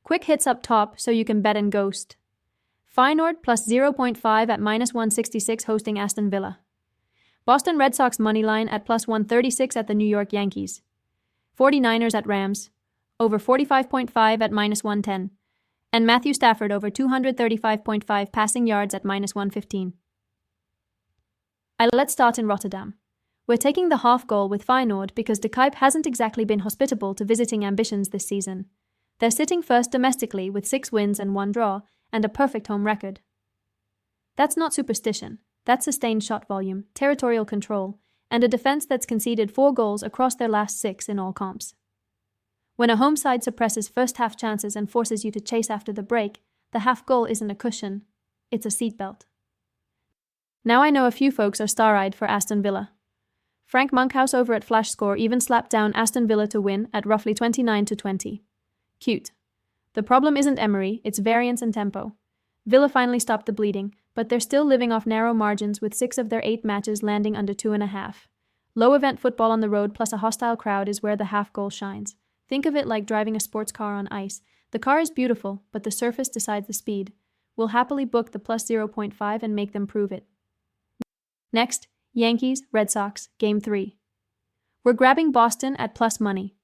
Quick hits up top so you can bet and ghost. Feyenoord plus 0.5 at minus 166 hosting Aston Villa. Boston Red Sox moneyline at plus 136 at the New York Yankees. 49ers at Rams. Over 45.5 at minus 110. And Matthew Stafford over 235.5 passing yards at minus 115. Let's start in Rotterdam. We're taking the half goal with Feyenoord because the Kuip hasn't exactly been hospitable to visiting ambitions this season. They're sitting first domestically with 6 wins and 1 draw and a perfect home record. That's not superstition. That's sustained shot volume, territorial control, and a defense that's conceded 4 goals across their last 6 in all comps. When a home side suppresses first-half chances and forces you to chase after the break, the half goal isn't a cushion, it's a seatbelt. Now I know a few folks are star-eyed for Aston Villa. Frank Monkhouse over at Flash Score even slapped down Aston Villa to win at roughly 29-20. Cute. The problem isn't Emery, it's variance and tempo. Villa finally stopped the bleeding, but they're still living off narrow margins with 6 of their 8 matches landing under 2.5. Low-event football on the road plus a hostile crowd is where the half goal shines. Think of it like driving a sports car on ice. The car is beautiful, but the surface decides the speed. We'll happily book the plus 0.5 and make them prove it. Next, Yankees, Red Sox, Game 3. We're grabbing Boston at plus money.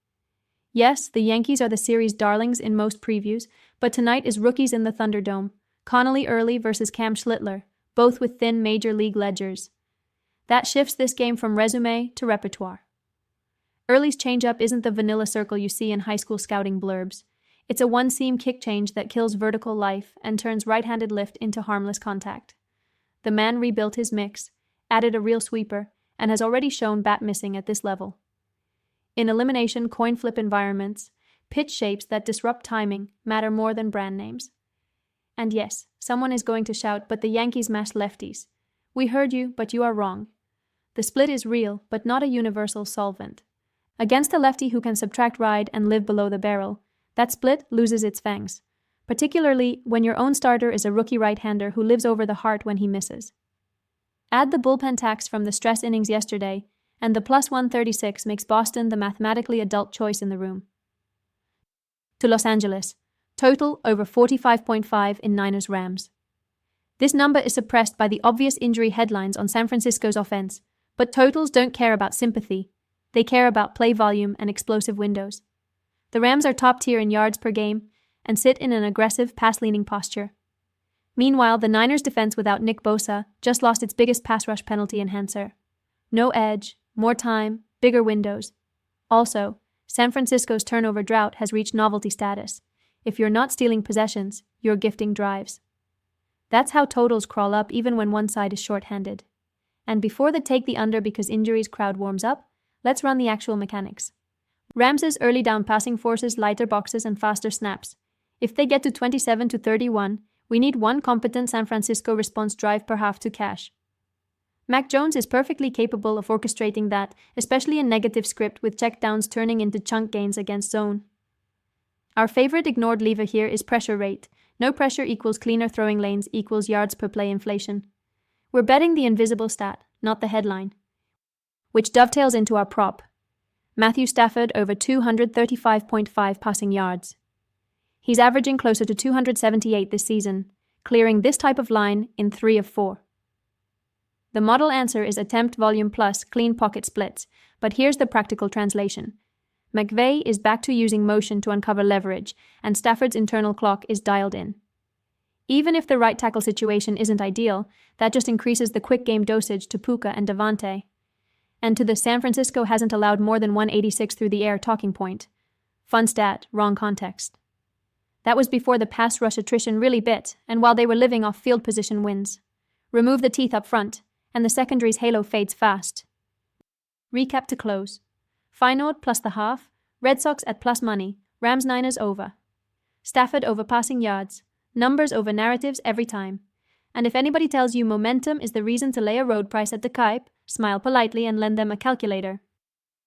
Yes, the Yankees are the series darlings in most previews, but tonight is rookies in the Thunderdome. Connelly Early versus Cam Schlittler, both with thin major league ledgers. That shifts this game from resume to repertoire. Early's changeup isn't the vanilla circle you see in high school scouting blurbs. It's a one-seam kick change that kills vertical life and turns right-handed lift into harmless contact. The man rebuilt his mix, added a real sweeper, and has already shown bat missing at this level. In elimination coin flip environments, pitch shapes that disrupt timing matter more than brand names. And yes, someone is going to shout, but the Yankees mashed lefties. We heard you, but you are wrong. The split is real, but not a universal solvent. Against a lefty who can subtract ride and live below the barrel, that split loses its fangs, particularly when your own starter is a rookie right-hander who lives over the heart when he misses. Add the bullpen tax from the stress innings yesterday, and the plus 136 makes Boston the mathematically adult choice in the room. To Los Angeles, total over 45.5 in Niners-Rams. This number is suppressed by the obvious injury headlines on San Francisco's offense, but totals don't care about sympathy. They care about play volume and explosive windows. The Rams are top tier in yards per game and sit in an aggressive pass-leaning posture. Meanwhile, the Niners' defense without Nick Bosa just lost its biggest pass rush penalty enhancer. No edge, more time, bigger windows. Also, San Francisco's turnover drought has reached novelty status. If you're not stealing possessions, you're gifting drives. That's how totals crawl up even when one side is short-handed. And before the take the under because injuries crowd warms up, let's run the actual mechanics. Rams' early down passing forces lighter boxes and faster snaps. If they get to 27-31, we need one competent San Francisco response drive per half to cash. Mac Jones is perfectly capable of orchestrating that, especially in negative script with checkdowns turning into chunk gains against zone. Our favorite ignored lever here is pressure rate. No pressure equals cleaner throwing lanes equals yards per play inflation. We're betting the invisible stat, not the headline, which dovetails into our prop. Matthew Stafford over 235.5 passing yards. He's averaging closer to 278 this season, clearing this type of line in 3 of 4. The model answer is attempt volume plus clean pocket splits, but here's the practical translation. McVay is back to using motion to uncover leverage, and Stafford's internal clock is dialed in. Even if the right tackle situation isn't ideal, that just increases the quick game dosage to Puka and Devontae. And to the San Francisco hasn't allowed more than 186 through the air talking point. Fun stat, wrong context. That was before the pass rush attrition really bit, and while they were living off field position wins. Remove the teeth up front, and the secondary's halo fades fast. Recap to close. Feyenoord plus the half, Red Sox at plus money, Rams Niners over. Stafford over passing yards, numbers over narratives every time. And if anybody tells you momentum is the reason to lay a road price at the Kuip, smile politely and lend them a calculator.